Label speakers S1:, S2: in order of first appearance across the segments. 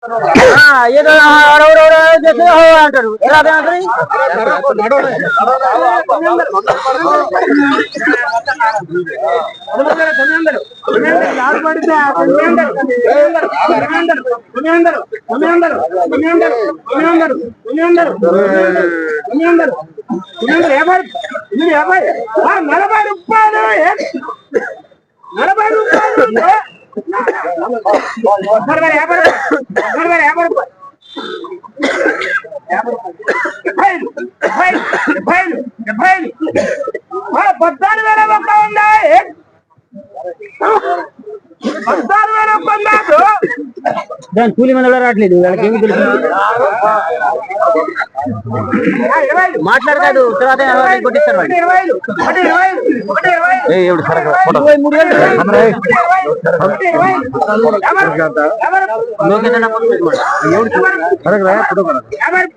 S1: ఏదో అంటాడు నలభై రూపాయలు 14,000 దాని కూలి మంది కూడా రావట్లేదు వాళ్ళకి ఏమి తెలుసు మాట్లాడతాడు తర్వాత కొట్టిస్తారు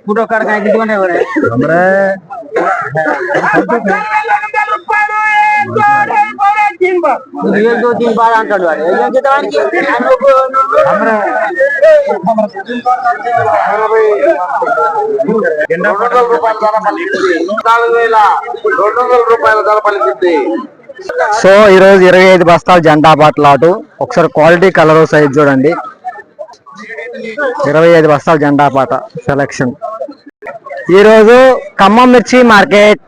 S1: ఫోటో కార్డు కాయకుంటే బాధ అంటాడు వాడు
S2: సో ఈరోజు 25 బస్తాలు జెండా పాటలాటు. ఒకసారి క్వాలిటీ కలర్ సైజ్ చూడండి. 25 బస్తాలు జెండా పాట సెలక్షన్. ఈరోజు ఖమ్మం మిర్చి మార్కెట్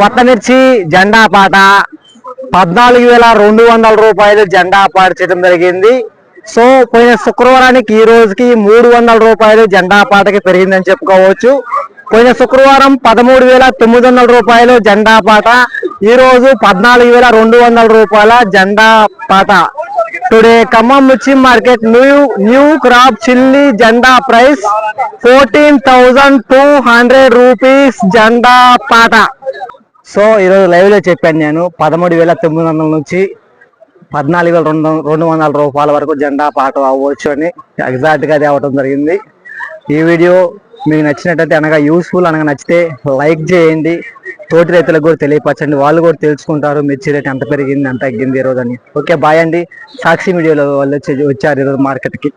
S2: కొత్త మిర్చి జెండా పాట 14,200 రూపాయలు జెండా పాట చేయడం జరిగింది. సో పోయిన శుక్రవారానికి ఈ రోజుకి 300 రూపాయలు జెండా పాటకి పెరిగిందని చెప్పుకోవచ్చు. పోయిన శుక్రవారం 13,900 రూపాయలు జెండా పాట, ఈ రోజు 14,200 రూపాయల జెండా పాట. టుడే ఖమ్మం మిర్చి మార్కెట్ న్యూ క్రాప్ చిల్లీ జెండా ప్రైస్ 14,200 రూపీస్ జెండా పాట. సో ఈరోజు లైవ్ లో చెప్పాను నేను 13,900 నుంచి 14,200 రూపాయల వరకు జెండా పాట అవ్వచ్చు అని ఎగ్జాక్ట్ గా అది అవ్వడం జరిగింది. ఈ వీడియో మీకు నచ్చినట్టయితే అనగా యూస్ఫుల్ అనగా నచ్చితే లైక్ చేయండి. తోటి రైతులకు కూడా తెలియపరచండి, వాళ్ళు కూడా తెలుసుకుంటారు మిర్చి రేట్ ఎంత పెరిగింది ఎంత తగ్గింది ఈరోజు అని. ఓకే బాయ్ అండి. సాక్షి మీడియాలో వాళ్ళు వచ్చారు ఈరోజు మార్కెట్కి.